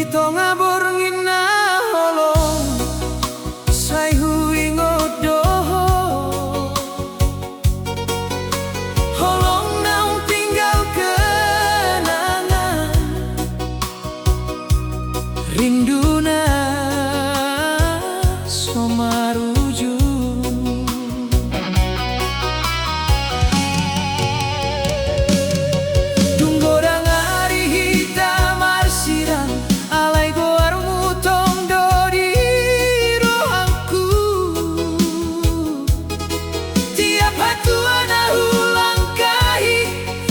Kita ngabur ngina holong sai hui ngodoho holong naung tinggal kenangan rinduna somaruju tunggorang hari hitam arsirang alai goar mutong dodi rohangku tiap hatu ana ulang kahi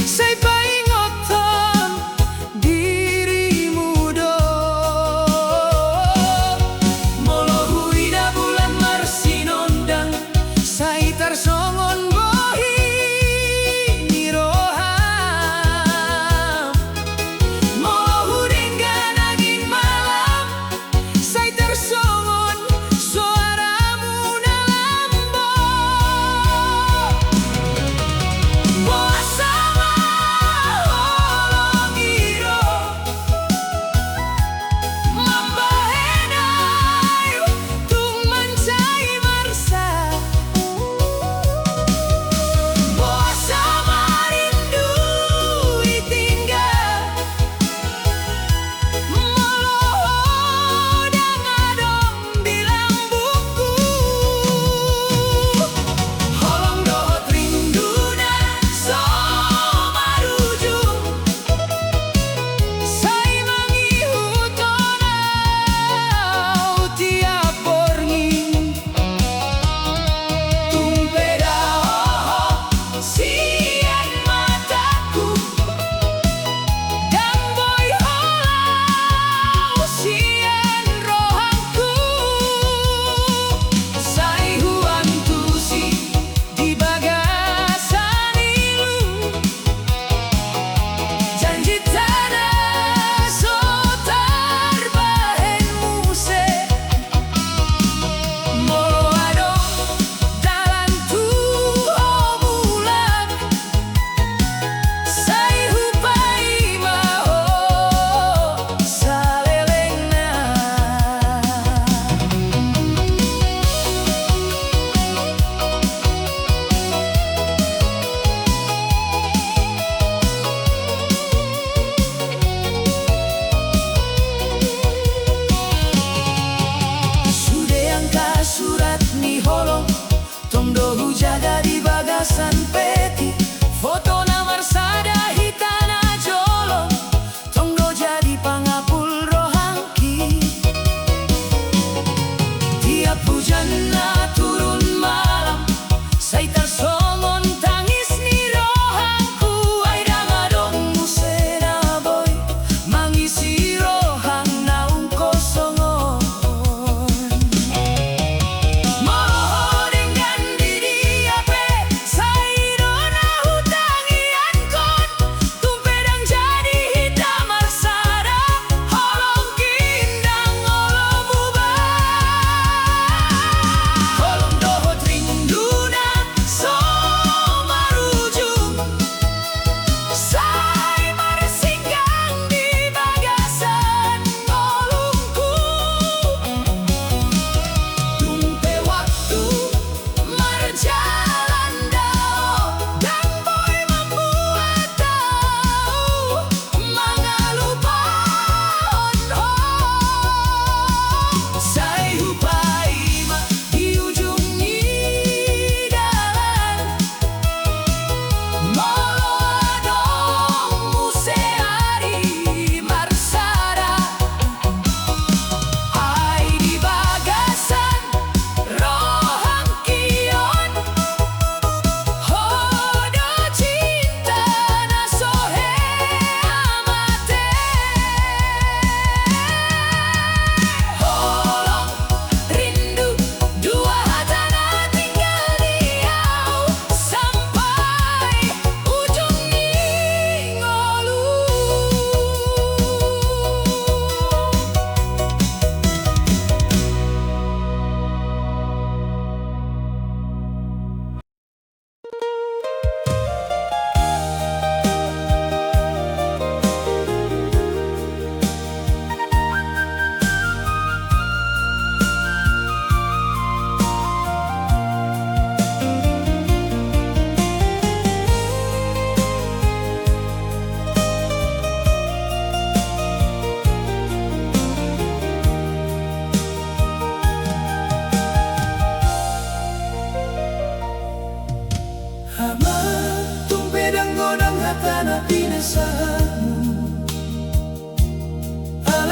sai paingoton dirimu do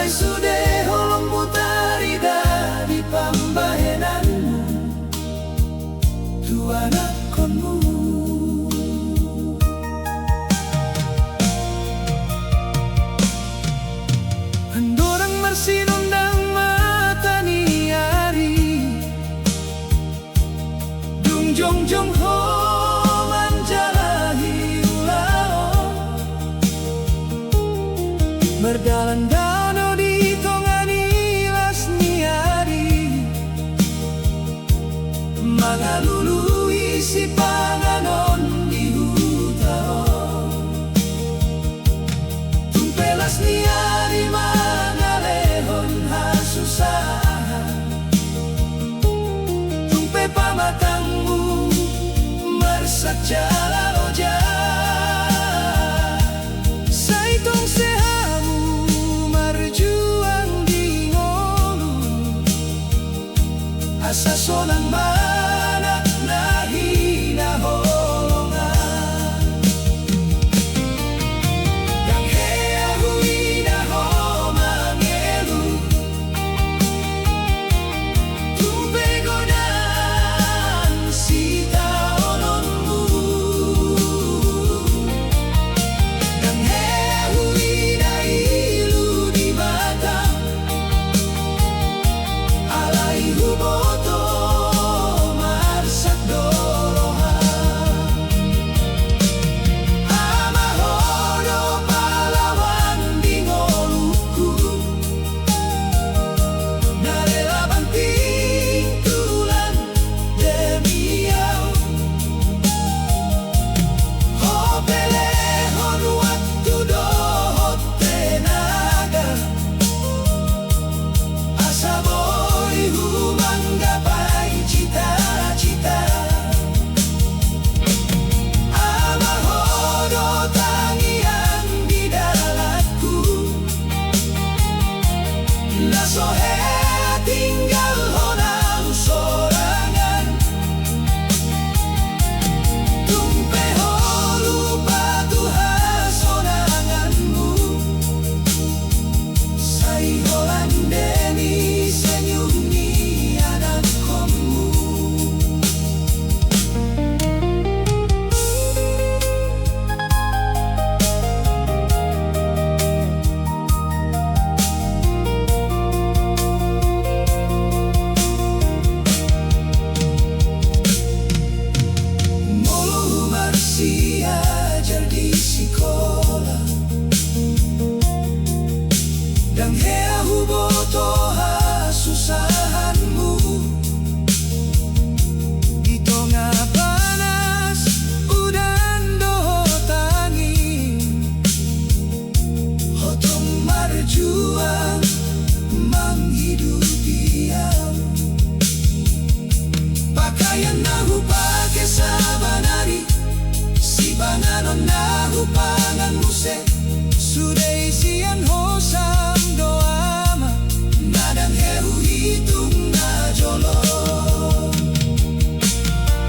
Sampai sudah holong mutarida di pambahenanmu tuana konmu. Andorang marsinundang mata ni ari dung jong jong ho manjalahi ulao berdalan danau di tongani las ni ari mangalului si panganon di hutao tumpelas ni ari mangalehon hasusahan tumpe pamatangmu marsak jala oja saitong sehamu marjuang di ngolu asa sonang manak nahi na holongan yang hea hui na ho mangelu tumpe godan si taononmu yang hea hui na ilu di mata alai huboto marsak dolohan amahodo pahlawan di ngoluku narela banting tulan demi au ho pelehon waktu dohot tenaga asa boy humang gapai cita-cita amahodo tangian di dalatku nasohe tinggal honang sorangan tumpe ho lupa tuha sonanganmu sai holandeni senyum ni anak komu. Molo marsi ajar di sekolah dan hea huboto hasusahanmu di tengah panas udan dohot angin hotong marjuang menghidupi diam pakaian nahu pake sabanari si banganon nahu pangan muse sudah isian hosam doama nadang heru hitung na jolo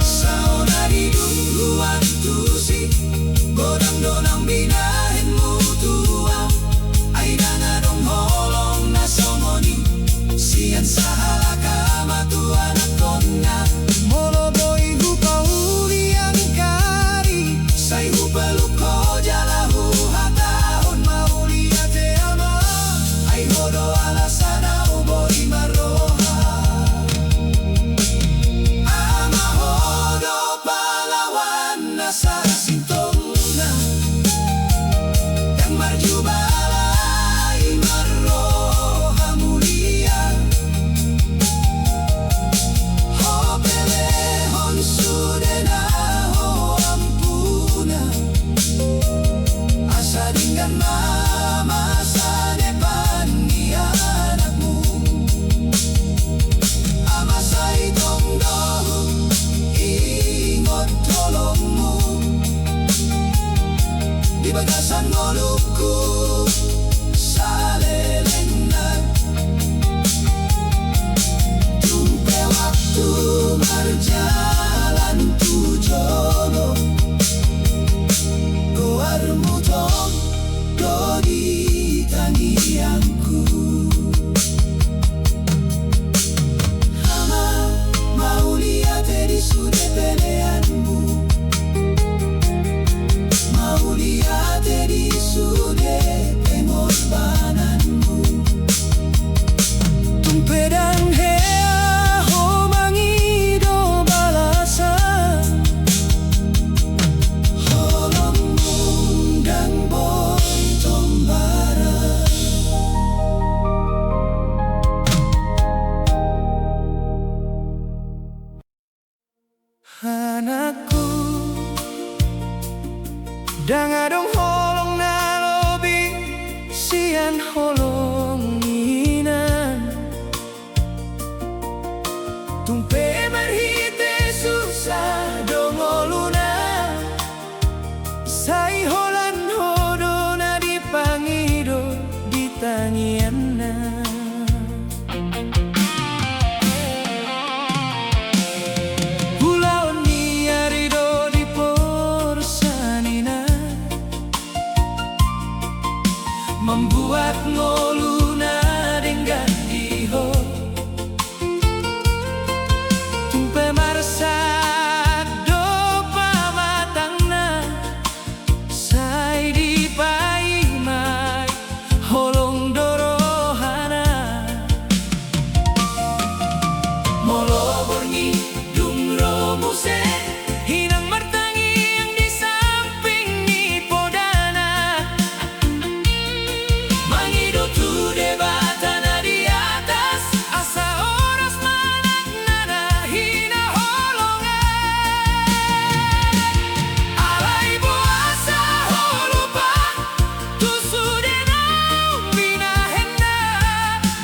saonari dungguan tusi godang donang binahin mutuang aidana dong holong na somoni sian sahalaka matuan akonna molo boy hupa huliang kari sai hupa luko jalahu hatahon maulia te ama ai hodo alasana boy maroha ama hodo pahlawan nasa sintongna yang marjuba. tangianna. Pulau ni arido di porsanina, membuat ngoluna dengan iho. Tumpe marsak do pamatangna, sai di pai mai holong dorohana. Molo borngi dumro muse, hinang martangi yang di samping ni podana. Mangido tu debatana di atas, asa oras manaknana hina holongan. Alai boasa holupa, tu sudena umbina henna.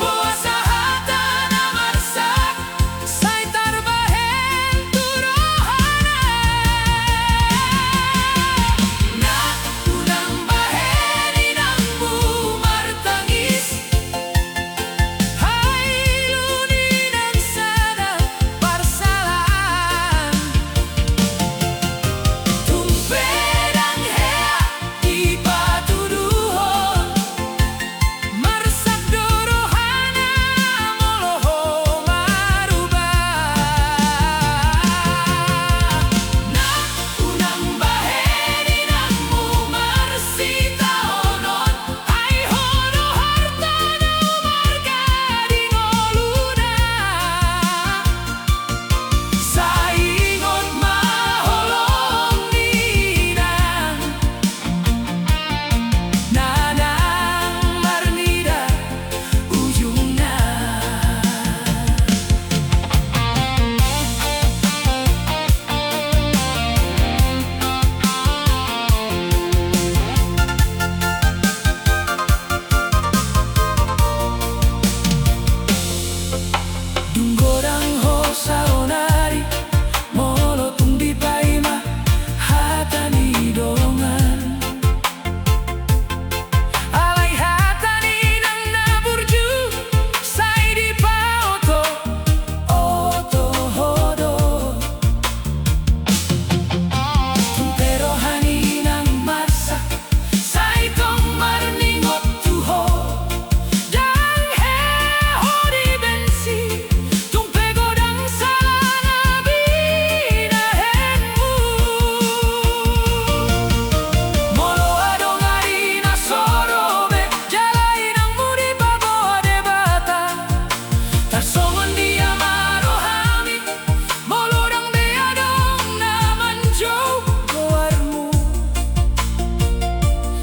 Boasa hatana marsak, sai tarbahen turohana. Na unang bahen inangmu martangis, hai luninang sana parsalaan. Tumperang hea di patuduhon, marsak dorohana moloho marubah. Na unang bahen inangmu marsita onon, ai hono hartana umarga di ngoluna. Saingon maholong ninang, nanang marnida ujungna. Dunggorang ho saonari, molo tung di paima hatani dongan. Alai hatani nang naburju, sai di paoto oto hodo. Tumpero hani nang marsak, sai tong marningot tuho. Dang he hodi bensi, tumpe godang salana binahenmu. Molo adongari na sorobe, jalai nang muri baboa debata. Tarsongon dia marohami, molo dang beadong na manjou goarmu.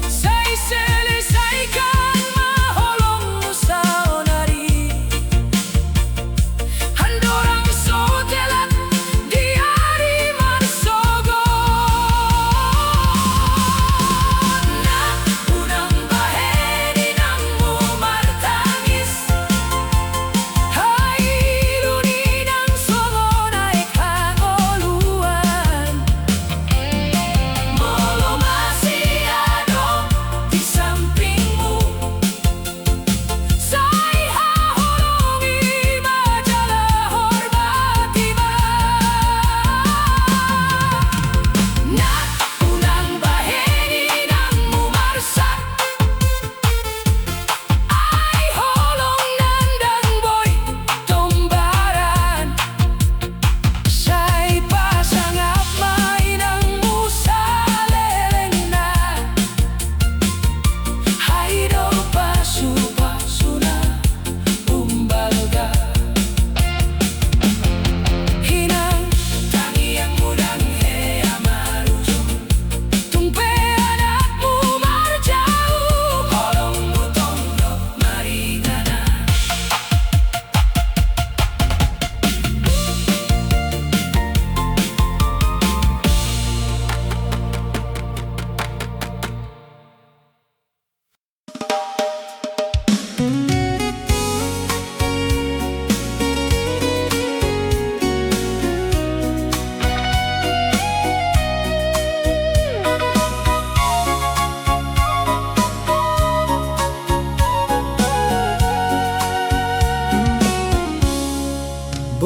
Sai selesaikan maholong saonari, handorang sotelan di hari marsogo. Na unang bahen inangmu martangis, hai luninang songo naik hangoluan. Molo masih ado di sampingmu, sai haholongi majalah hormatiba. Na unang bahen inangmu marsak, ai holong nandang boy tombaran. Sai pasang apa inangmu salelengna, hai do pasu-pasuna umbalga. Hinang tangi yang mudang hea marujung, tumpe anakmu marjauh, holongmu tondo maringana.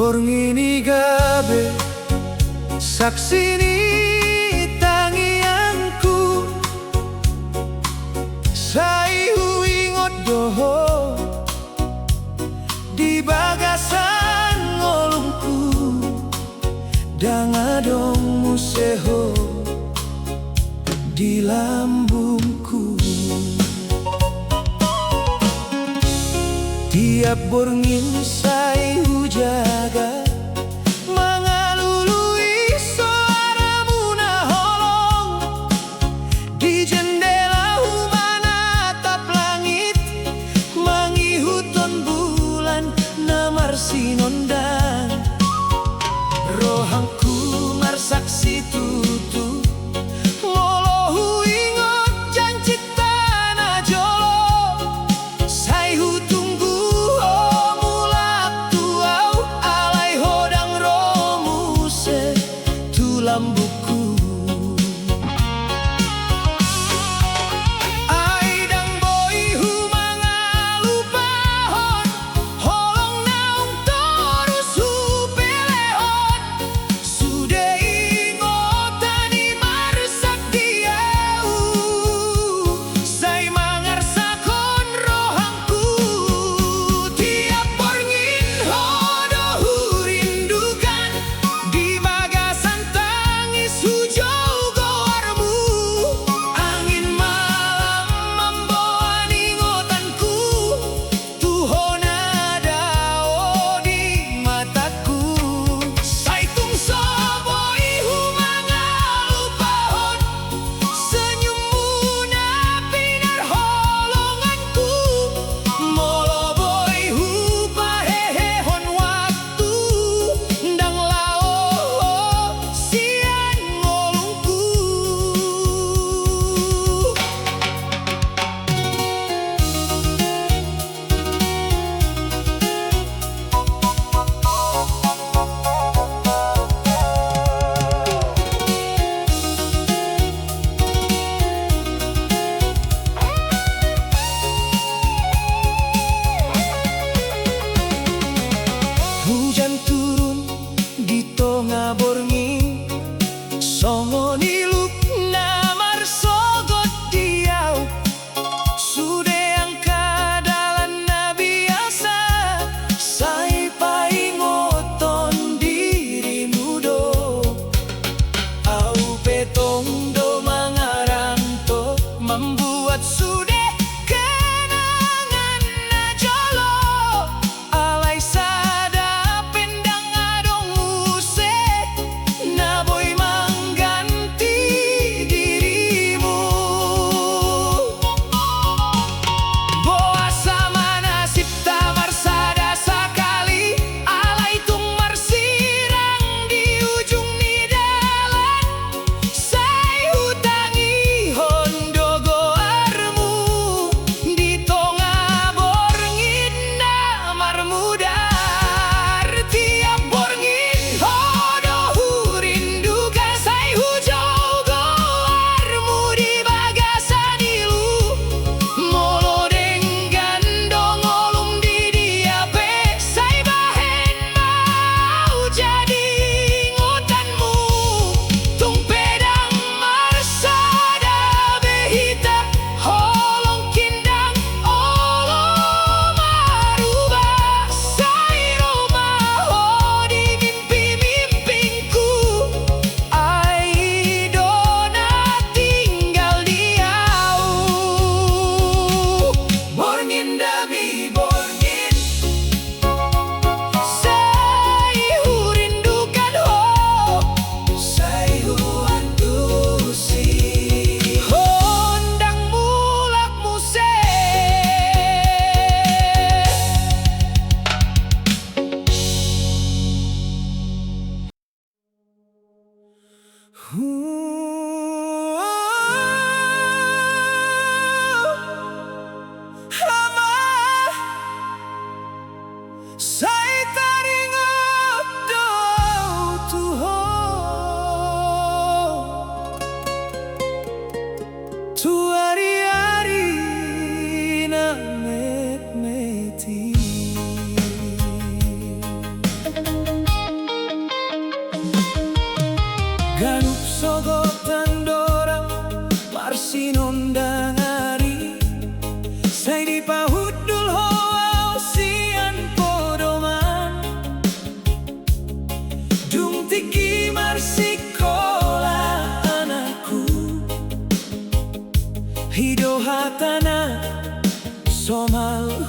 Borngini gabe saksini tangianku sai huingot doho di bagasan ngolungku dangadong museho di lambungku. Tiap borngin sai hujaga mangalului suaramu naholong di jendela humana tap langit mangihuton bulan namar sinondang rohangku marsaksi tutu ngolohu ingot janji tanah jolo sai hutunggu lambuku aidang boi hu mangalupahon holong naung toru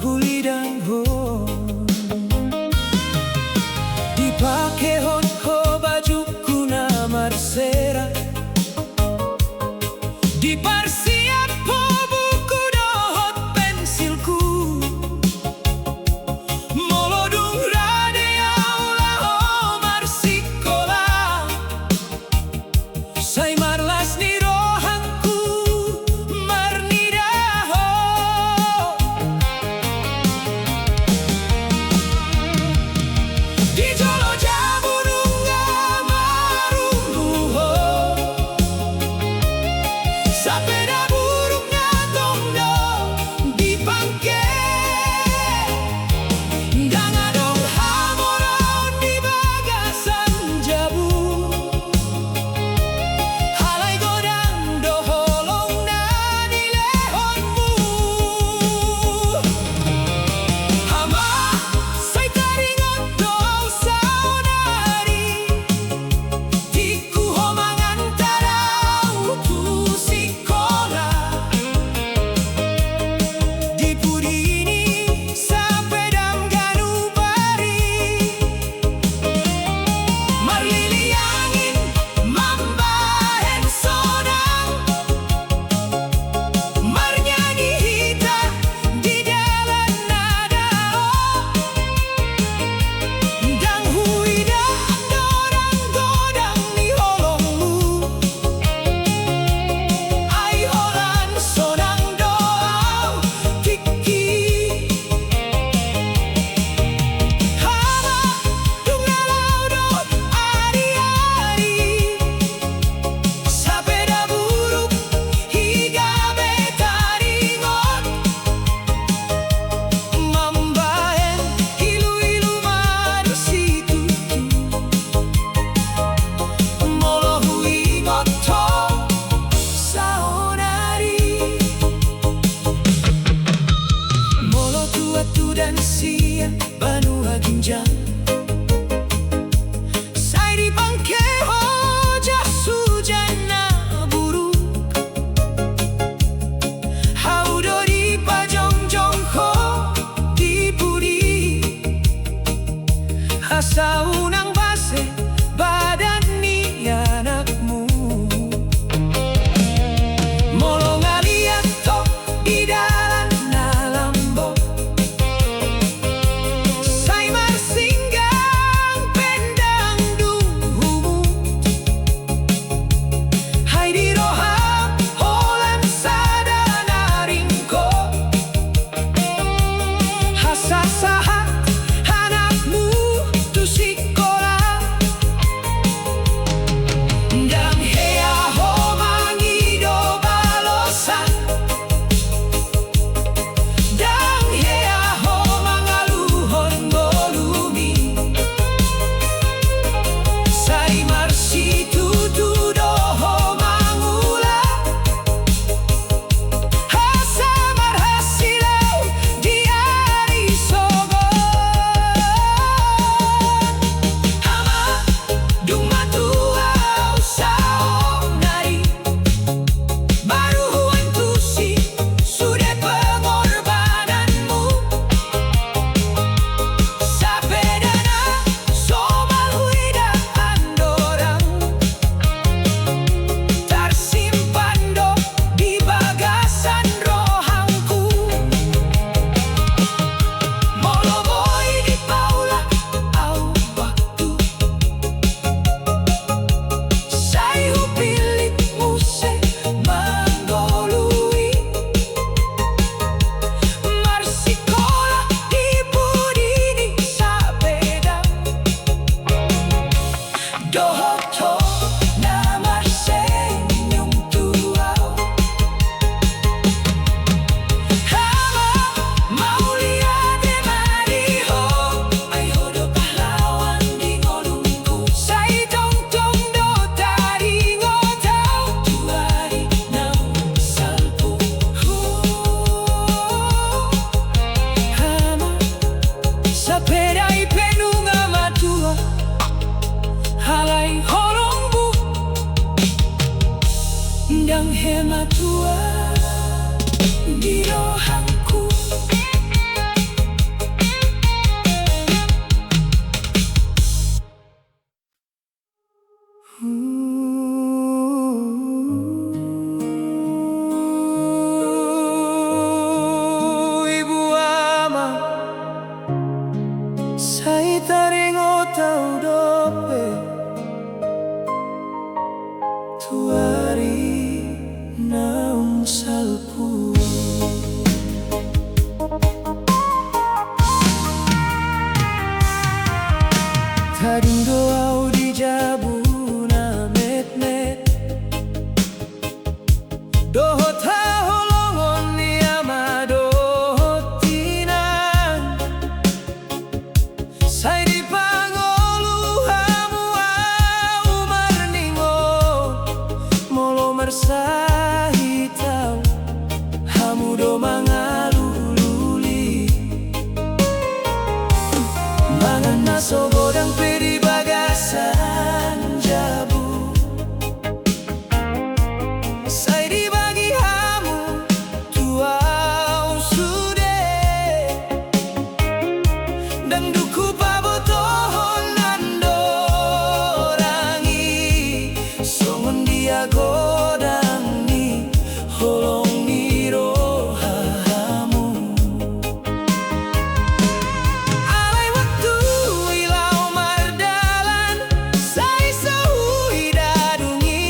huli dan ho dipake ho baju kuna marsera dipersiap ho buku dohot pensilku molodung rade aula ho marsikola sai marlas ni rohanku marnida ho di jolo jaburunga marumbu ho sapeda burungnya tondo di pangke dan adong hamoron di bagasan jabu halai godang doholong na di lehonmu hama sai taringot doau saunari diku homangan tarau tu sikola di pudini sapedang ganubari marlili angin mambahen sonang marnyanyi hita di dalam nadao dang huida dorang godang ni holongmu ai holan sonang doau tiki hama dungalau do ari-ari sapeda buruk higa betaringot mambahen ilu-ilu marusitu molo huingot to saonari molo tuatu dan sia banua ginjang sai di pangke hoja sujana buruk haudo di pajongjong ho di pudi asa unang base badan ni anakmu molo ngaliat to di dalan nalambo sai marsinggang pendang dunghumu hai di roham holan sadana ringko hasasahat anakmu tu sikola dang hea ho mangido balosan dang hea ho mangaluhon golumi sai marsitu tu doho mangula hasa marhasilau di ari sogon hama dung matuau saonari baru huan tusi sudah pengorbananmu sapedana somal huida andorang tersimpan do di bagasan rohangku molo boy di paula au waktu sai hupilit muse manggolui marsikola di pudini sapeda dohoto na marsenyum tuau hama maulia de mariho ai hodo pahlawan di ngolungku sai tong-tong do taringotau tuari nang salpu hama sapeda i penunga matua halai holongbu dang hematua di rohangku maso godang pedi bagasan jabu. Sai dibagi hamu tuau sude, dan duku pabotohon nandorangi songon dia godang ni holong ni rohamu. Alai waktu ilau mardalan sai sahui dadungi,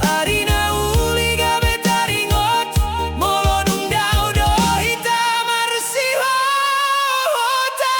arina uli gabe taringot molodung dau do hita marsi hota.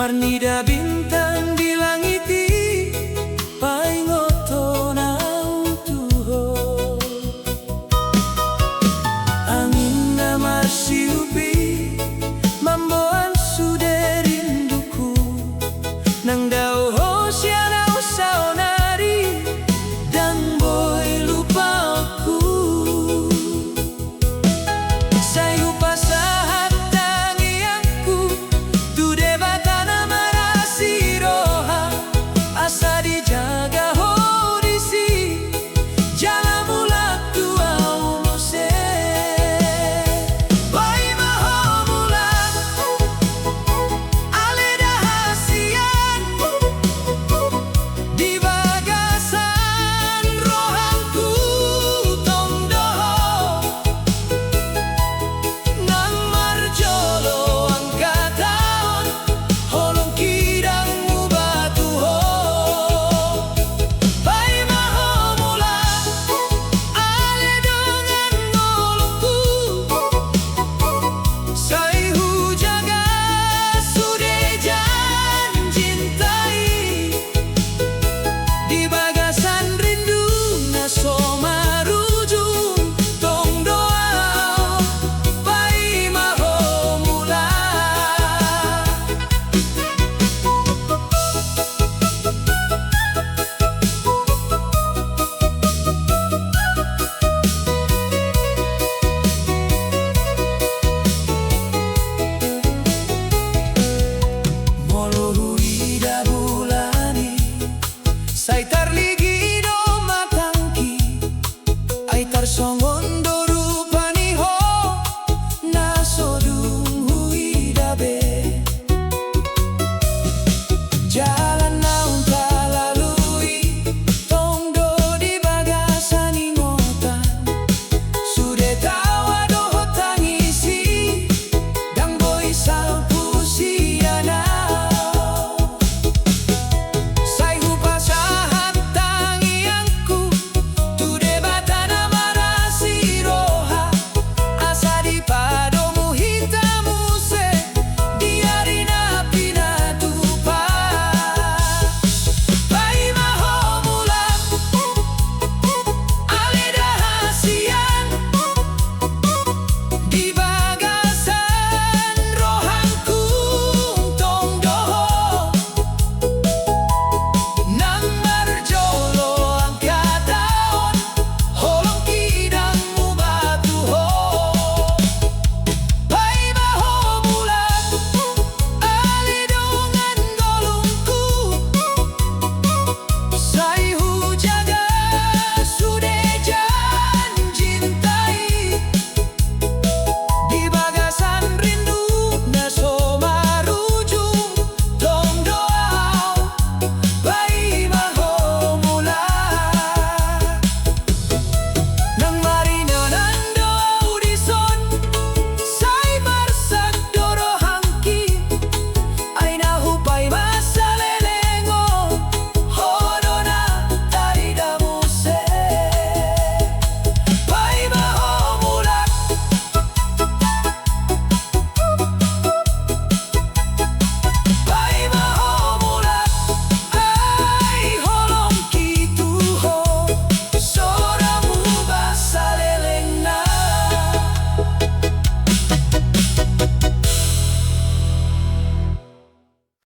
Marnida bin